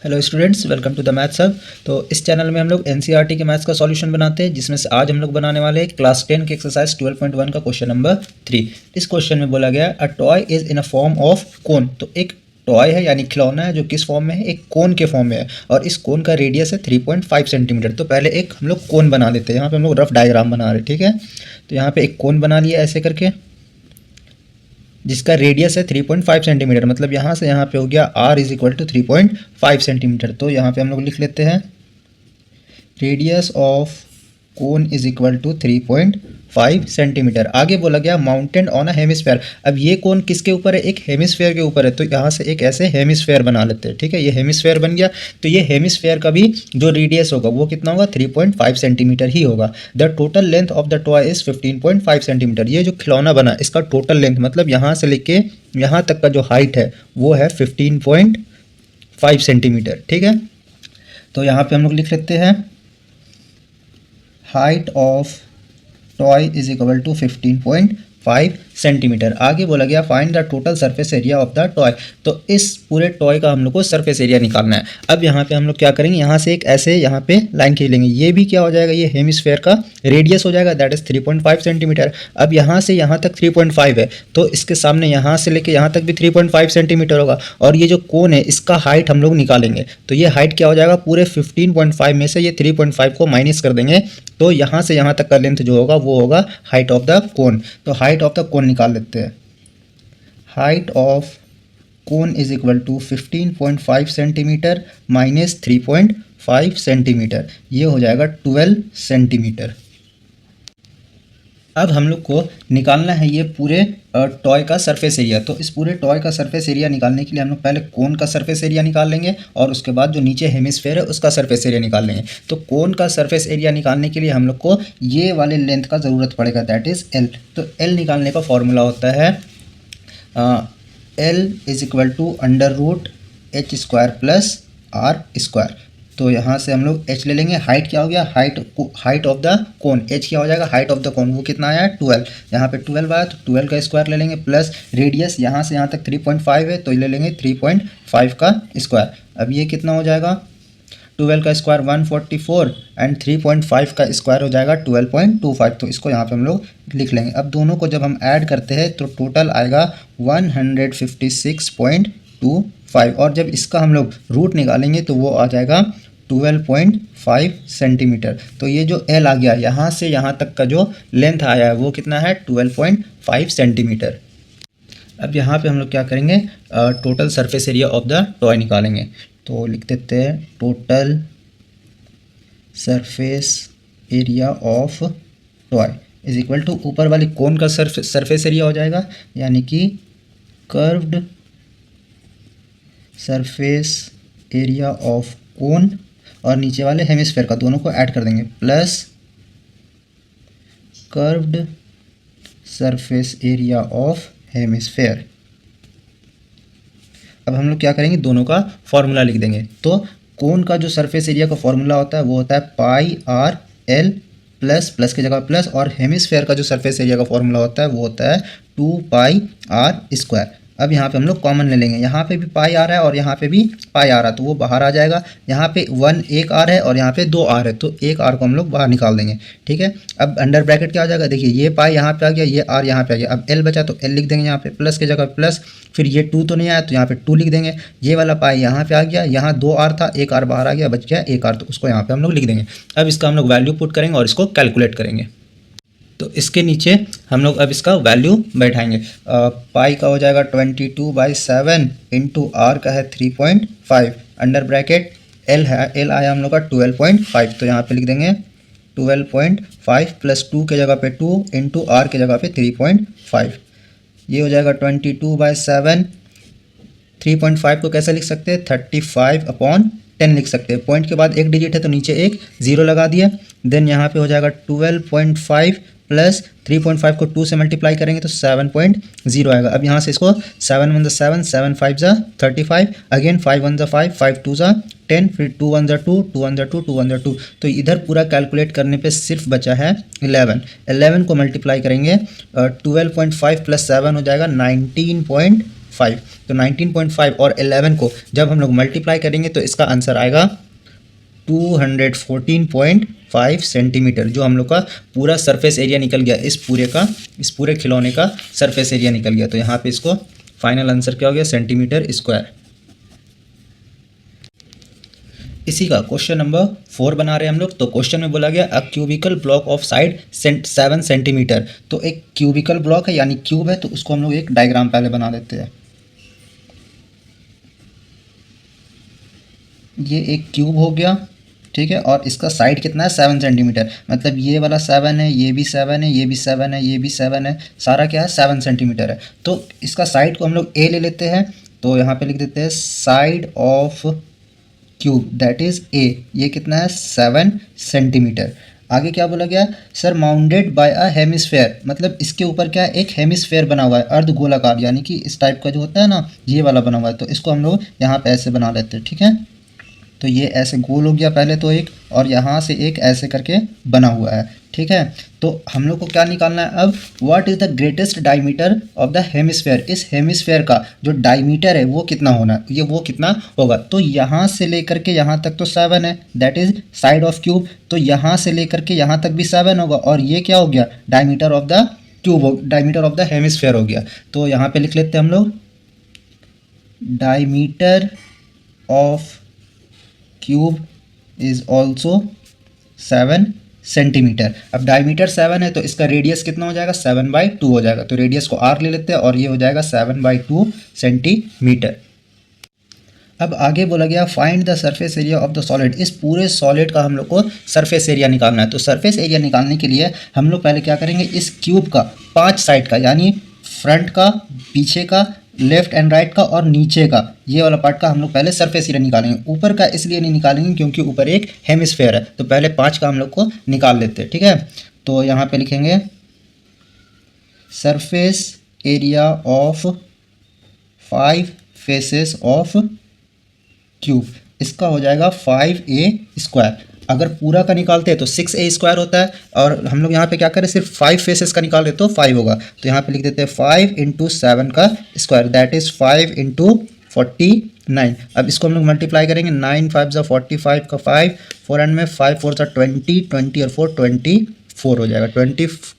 Hello students, welcome to the maths hub. तो इस channel में हम लोग एनसीईआरटी के मैथ्स का सॉल्यूशन बनाते हैं, जिसमें से आज हम लोग बनाने वाले हैं क्लास 10 के एक्सरसाइज 12.1 का क्वेश्चन नंबर 3। इस क्वेश्चन में बोला गया a toy is in a form of cone. तो एक टॉय है यानी खिलौना है जो किस फॉर्म में है, एक कोन के फॉर्म में है, और इस कोन का रेडियस है 3.5 सेंटीमीटर। तो पहले एक हम लोग कोन बना लेते हैं। यहाँ पे हम लोग रफ डायग्राम बना रहे हैं, ठीक है। तो यहाँ पे एक कोन बना लिया ऐसे करके, जिसका रेडियस है 3.5 सेंटीमीटर। मतलब यहाँ से यहाँ पे हो गया r is equal to 3.5 centimetre. तो यहाँ पे हम लोग लिख लेते हैं radius of cone is equal to 3.5 centimetre. आगे बोला गया माउंटेड ऑन अ हेमिस्फेयर। अब ये कोन किसके ऊपर है, एक हेमिस्फेयर के ऊपर है। तो यहाँ से एक ऐसे हेमिस्फेयर बना लेते हैं, ठीक है। ये हेमिस्फेयर बन गया। तो ये हेमिस्फेयर का भी जो रेडियस होगा वो कितना होगा, 3.5 सेंटीमीटर ही होगा। The total length of the toy is 15.5 centimetre. ये जो खिलौना बना इसका टोटल लेंथ मतलब यहाँ से लेके यहाँ तक का जो हाइट है वो है 15.5 सेंटीमीटर, ठीक है। तो यहाँ पे हम लोग लिख लेते हैं height of toy is equal to 15.5 centimetre. आगे बोला गया find the total surface area of the toy. तो इस पूरे टॉय का हम लोग को सरफेस एरिया निकालना है। अब यहाँ पे हम लोग क्या करेंगे, यहाँ से एक ऐसे यहाँ पे लाइन खींचेंगे। ये भी क्या हो जाएगा, ये हेमिस्फेयर का रेडियस हो जाएगा, दैट इज 3.5 सेंटीमीटर। अब यहाँ से यहाँ तक 3.5 है, तो इसके सामने यहाँ से लेके यहाँ तक भी 3.5 सेंटीमीटर होगा। और ये जो कोन है इसका हाइट हम लोग निकालेंगे। तो ये हाइट क्या हो जाएगा, पूरे 15.5 में से ये 3.5 को माइनस कर देंगे। तो यहाँ से यहाँ तक का लेंथ जो होगा वो होगा हाइट ऑफ द कोन। तो हाइट ऑफ द कोन निकाल लेते हैं। Height of cone is equal to 15.5 centimetre minus 3.5 centimetre, ये हो जाएगा 12 सेंटीमीटर। अब हम लोग को निकालना है ये पूरे टॉय का सरफेस एरिया। तो इस पूरे टॉय का सरफेस एरिया निकालने के लिए हम लोग पहले कोन का सरफेस एरिया निकाल लेंगे और उसके बाद जो नीचे हेमिस्फेयर है उसका सरफेस एरिया निकाल लेंगे। तो कोन का सरफेस एरिया निकालने के लिए हम लोग को ये वाले लेंथ का ज़रूरत पड़ेगा, दैट इज़ एल। तो एल निकालने का फॉर्मूला होता है L is equal to under root H square plus R square. तो यहाँ से हम लोग h ले लेंगे। हाइट क्या हो गया, height of the cone, h क्या हो जाएगा, हाइट ऑफ द कोन, वो कितना आया है 12। यहाँ पे 12 आया तो 12 का स्क्वायर ले लेंगे प्लस रेडियस यहाँ से यहाँ तक 3.5 है तो ले लेंगे 3.5 का स्क्वायर। अब ये कितना हो जाएगा, 12 का स्क्वायर 144 एंड 3.5 का स्क्वायर हो जाएगा 12.25। तो इसको यहाँ पे हम लोग लिख लेंगे। अब दोनों को जब हम ऐड करते हैं तो टोटल आएगा 156.25, और जब इसका हम लोग रूट निकालेंगे तो वो आ जाएगा 12.5 सेंटीमीटर। तो ये जो L आ गया यहाँ से यहाँ तक का जो लेंथ आया है वो कितना है 12.5 सेंटीमीटर। अब यहाँ पे हम लोग क्या करेंगे, total surface area of the toy निकालेंगे। तो लिख देते हैं total surface area of toy is equal to ऊपर वाली कोन का सरफेस एरिया हो जाएगा, यानी कि curved surface area of cone, और नीचे वाले हेमिस्फेयर का, दोनों को ऐड कर देंगे, plus curved surface area of hemisphere. अब हम लोग क्या करेंगे, दोनों का फॉर्मूला लिख देंगे। तो कोन का जो सरफेस एरिया का फॉर्मूला होता है वो होता है पाई आर एल प्लस प्लस की जगह प्लस, और हेमिस्फेयर का जो सरफेस एरिया का फॉर्मूला होता है वो होता है 2 पाई आर स्क्वायर। अब यहाँ पे हम लोग कॉमन ले लेंगे, यहाँ पे भी पाई आ रहा है और यहाँ पे भी पाई आ रहा है तो वो बाहर आ जाएगा। यहाँ पे 1 एक आर है और यहाँ पे 2 आर है, तो एक आर को हम लोग बाहर निकाल देंगे, ठीक है। अब अंडर ब्रैकेट क्या हो जाएगा, देखिए ये पाई यहाँ पे आ गया, ये आर यहाँ पे आ गया। अब एल बचा तो एल लिख देंगे यहाँ पे, प्लस की जगह प्लस, फिर ये 2 तो नहीं आया तो यहाँ पे 2 लिख देंगे। ये वाला पाई यहाँ पे आ गया, यहाँ 2 आर था, एक आर बाहर आ गया, बच गया एक आर, तो उसको यहाँ पे हम लोग लिख देंगे। अब इसका हम लोग वैल्यू पुट करेंगे और इसको कैलकुलेट करेंगे। तो इसके नीचे हम लोग अब इसका वैल्यू बैठाएंगे। पाई का हो जाएगा 22/7 इंटू आर का है 3.5, अंडर ब्रैकेट एल है, एल आया हम लोग का 12.5, तो यहाँ पे लिख देंगे 12.5 प्लस 2 के जगह पे 2 इंटू आर के जगह पे 3.5, ये हो जाएगा 22/7। 3.5 को कैसे लिख सकते हैं, 35/10 लिख सकते हैं। पॉइंट के बाद एक डिजिट है तो नीचे एक जीरो लगा दिया। देन यहाँ पे हो जाएगा 12.5 प्लस 3.5 को 2 से मल्टीप्लाई करेंगे तो 7.0 आएगा। अब यहाँ से इसको 7 1 7 7 5 35, अगेन 5 1 5 5 2 10, फिर 2 1 2 2 1 2 2 1 2। तो इधर पूरा कैलकुलेट करने पे सिर्फ बचा है 11 को मल्टीप्लाई करेंगे 12.5 प्लस 7 हो जाएगा 19.5। तो 19.5 और 11 को जब हम लोग मल्टीप्लाई करेंगे तो इसका आंसर आएगा 214.5 सेंटीमीटर, जो हम लोग का पूरा सरफेस एरिया निकल गया। इस पूरे खिलौने का सरफेस एरिया निकल गया। तो यहाँ पे इसको फाइनल आंसर क्या हो गया, सेंटीमीटर स्क्वायर। इसी का क्वेश्चन नंबर 4 बना रहे हैं हम लोग। तो क्वेश्चन में बोला गया a cubical block of side 7 centimetre. तो एक क्यूबिकल ब्लॉक है यानी क्यूब है, तो उसको हम लोग एक डायग्राम पहले बना देते हैं। ये एक क्यूब हो गया, ठीक है, और इसका साइड कितना है 7 सेंटीमीटर। मतलब ये वाला 7 है, ये भी 7 है, ये भी 7 है, ये भी 7 है, सारा क्या है 7 सेंटीमीटर है। तो इसका साइड को हम लोग ए ले लेते हैं। तो यहाँ पे लिख देते हैं side of cube that is a. ये कितना है 7 सेंटीमीटर। आगे क्या बोला गया, सर माउंटेड बाय अ हेमिस्फेयर, मतलब इसके ऊपर क्या है एक हेमिस्फेयर बना हुआ है, अर्ध गोलाकार, यानी कि इस टाइप का जो होता है ना, ये वाला बना हुआ है। तो इसको हम लोग यहाँ पे ऐसे बना लेते हैं, ठीक है। तो ये ऐसे गोल हो गया पहले तो एक, और यहाँ से एक ऐसे करके बना हुआ है, ठीक है। तो हम लोग को क्या निकालना है अब, what is the greatest diameter of the hemisphere. इस हेमिस्फेयर का जो डायमीटर है वो कितना होना है, ये वो कितना होगा। तो यहाँ से लेकर के यहाँ तक तो 7 है, that is side of cube. तो यहाँ से लेकर के यहाँ तक भी 7 होगा, और ये क्या हो गया diameter of the cube, diameter of the hemisphere हो गया। तो यहाँ पे लिख लेते हैं हम लोग diameter of cube is also 7 centimetre. अब डायमीटर 7 है तो इसका रेडियस कितना हो जाएगा 7/2 हो जाएगा। तो रेडियस को r ले लेते हैं और ये हो जाएगा 7/2 सेंटीमीटर। अब आगे बोला गया find the surface area of the solid. इस पूरे सॉलिड का हम लोग को सरफेस एरिया निकालना है। तो सरफेस एरिया निकालने के लिए हम लोग पहले क्या करेंगे, इस क्यूब का 5 साइड का, यानी फ्रंट का, पीछे का, लेफ्ट एंड राइट का और नीचे का, ये वाला पार्ट का हम लोग पहले सरफेस एरिया निकालेंगे। ऊपर का इसलिए नहीं निकालेंगे क्योंकि ऊपर एक हेमिस्फेयर है। तो पहले 5 का हम लोग को निकाल लेते हैं, ठीक है। तो यहाँ पे लिखेंगे surface area of 5 faces of cube, इसका हो जाएगा 5a स्क्वायर। अगर पूरा का निकालते हैं तो 6a स्क्वायर होता है, और हम लोग यहाँ पे क्या करें सिर्फ 5 फेसेस का निकाल रहे तो 5 होगा। तो यहाँ पे लिख देते हैं 5 × 7 का स्क्वायर, दैट इज 5 × 49। अब इसको हम लोग मल्टीप्लाई करेंगे, 9 5 × 45 का 5, 4 एंड में 5 4 × 20, 20 और 4 24 हो जाएगा,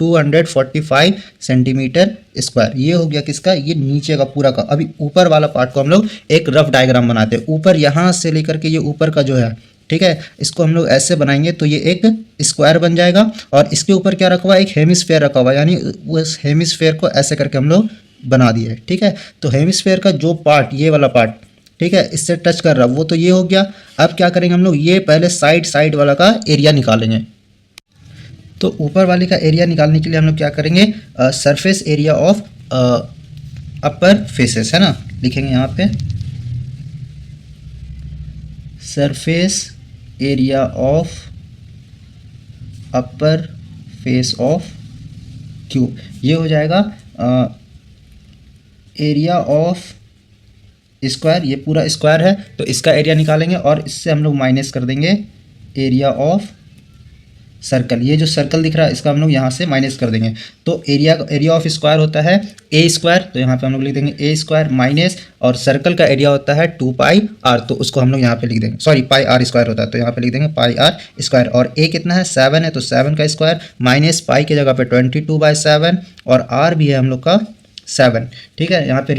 245 सेंटीमीटर स्क्वायर। ये हो गया किसका, ये नीचे का पूरा का। अभी ऊपर वाला पार्ट को हम लोग एक रफ डायग्राम बनाते हैं। ऊपर यहाँ से लेकर के ये ऊपर का जो है, ठीक है, इसको हम लोग ऐसे बनाएंगे तो ये एक स्क्वायर बन जाएगा, और इसके ऊपर क्या रखा हुआ है, एक हेमिस्फेयर रखा हुआ है, यानी उस हेमिस्फेयर को ऐसे करके हम लोग बना दिए, ठीक है। तो हेमिस्फेयर का जो पार्ट, ये वाला पार्ट, ठीक है, इससे टच कर रहा वो तो ये हो गया। अब क्या करेंगे हम लोग, ये पहले साइड वाला का एरिया निकालेंगे। तो ऊपर वाले का एरिया निकालने के लिए हम लोग क्या करेंगे, surface area of upper faces, है ना, लिखेंगे यहाँ पे surface area of upper face of cube. ये हो जाएगा एरिया ऑफ स्क्वायर, ये पूरा स्क्वायर है तो इसका एरिया निकालेंगे, और इससे हम लोग माइनस कर देंगे एरिया ऑफ सर्कल। ये जो सर्कल दिख रहा है इसका हम लोग यहाँ से माइनस कर देंगे। तो एरिया ऑफ स्क्वायर होता है ए स्क्वायर, तो यहाँ पे हम लोग लिख देंगे ए स्क्वायर माइनस, और सर्कल का एरिया होता है 2πr, तो उसको हम लोग यहाँ पे लिख देंगे, सॉरी πr स्क्वायर होता है, तो यहाँ पे लिख देंगे πr स्क्वायर। और ए कितना है 7 है, तो 7 का स्क्वायर माइनस पाई की जगह पे 22/7, और r भी है हम लोग का 7, ठीक है। यहाँ पे r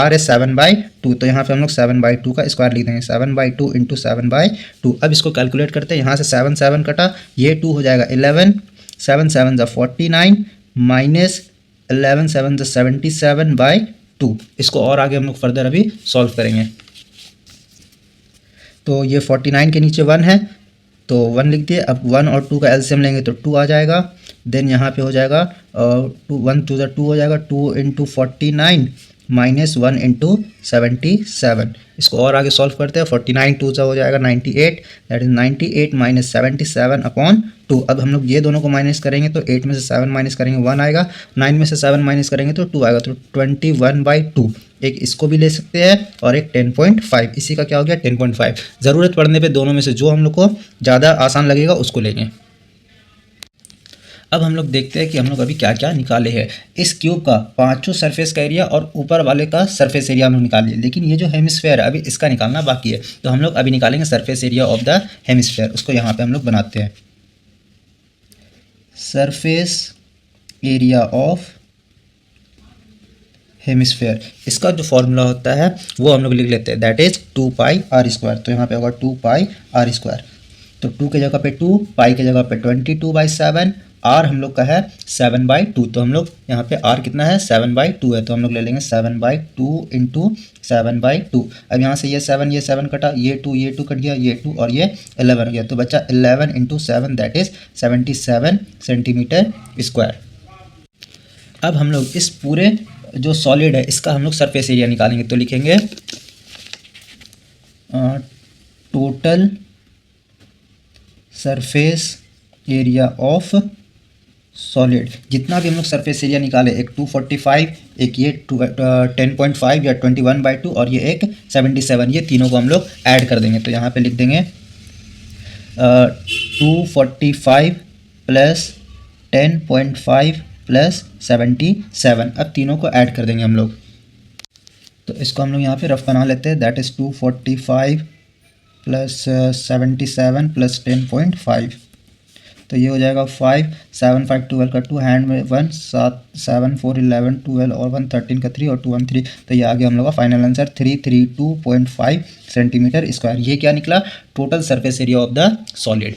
है 7/2, तो यहाँ पे हम लोग 7/2 का स्क्वायर लिख देंगे, 7/2 × 7/2। अब इसको कैलकुलेट करते हैं, यहाँ से 7 कटा, ये 2 हो जाएगा 11, 7 7 × 49 माइनस 11 7 × 77/2। इसको और आगे हम लोग फर्दर अभी सॉल्व करेंगे। तो ये 49 के नीचे 1 है तो 1 लिख दिए। अब 1 और 2 का एलसीएम लेंगे तो 2 आ जाएगा। देन यहाँ पे हो जाएगा 1 2 हो जाएगा, 2 × 49 माइनस 1 × 77। इसको और आगे सॉल्व करते हैं, 49 2 हो जाएगा 98, दैट इज 98 माइनस 77/2। अब हम लोग ये दोनों को माइनस करेंगे तो 8 में से 7 माइनस करेंगे 1 आएगा, 9 में से 7 माइनस करेंगे तो 2 आएगा, तो 21/2। एक इसको भी ले सकते हैं और एक 10.5, इसी का क्या हो गया 10.5। ज़रूरत पड़ने पे दोनों में से जो हम लोग को ज़्यादा आसान लगेगा उसको लेंगे। अब हम लोग देखते हैं कि हम लोग अभी क्या क्या निकाले हैं। इस क्यूब का पांचों सरफेस का एरिया और ऊपर वाले का सरफेस एरिया हम लोग निकाल लिए, लेकिन ये जो हेमिस्फेयर है अभी इसका निकालना बाकी है। तो हम लोग अभी निकालेंगे surface area of the hemisphere. उसको यहाँ पे हम लोग बनाते हैं, सरफेस एरिया ऑफ हेमिस्फेयर। इसका जो फॉर्मूला होता है वो हम लोग लिख लेते हैं, दैट इज 2πr²। तो यहाँ पे होगा 2πr²। तो 2 की जगह पे 2, पाई की जगह पे 22/7, आर हम लोग का है 7/2। तो हम लोग यहाँ पे आर कितना है 7/2 है, तो हम लोग ले लेंगे 7/2 इंटू 7/2। अब यहाँ से ये 7 कटा, ये 2 कट गया, ये 2 और ये 11 हो गया, तो बच्चा 11 into 7 that is 77 centimetre square. अब हम लोग इस पूरे जो सॉलिड है इसका हम लोग सरफेस एरिया निकालेंगे। तो लिखेंगे total surface area of solid. जितना भी हम लोग सरफेस एरिया निकाले, एक 245, एक ये 10.5 या 21/2 और ये एक 77, ये तीनों को हम लोग ऐड कर देंगे। तो यहाँ पे लिख देंगे 245 प्लस 10.5 प्लस 77। अब तीनों को ऐड कर देंगे हम लोग। तो इसको हम लोग यहाँ पे रफ बना लेते हैं, दैट इज़ 245 प्लस 77 प्लस 10.5। तो ये हो जाएगा 5, 7, 5, 12 का 2, हैंड में 1, 7, 7, 4, 11, 12 और 1, 13 का 3 और 2, 1, 3। तो ये आ गया हम लोग का फाइनल आंसर 332.5 सेंटीमीटर स्क्वायर। ये क्या निकला, total surface area of the solid.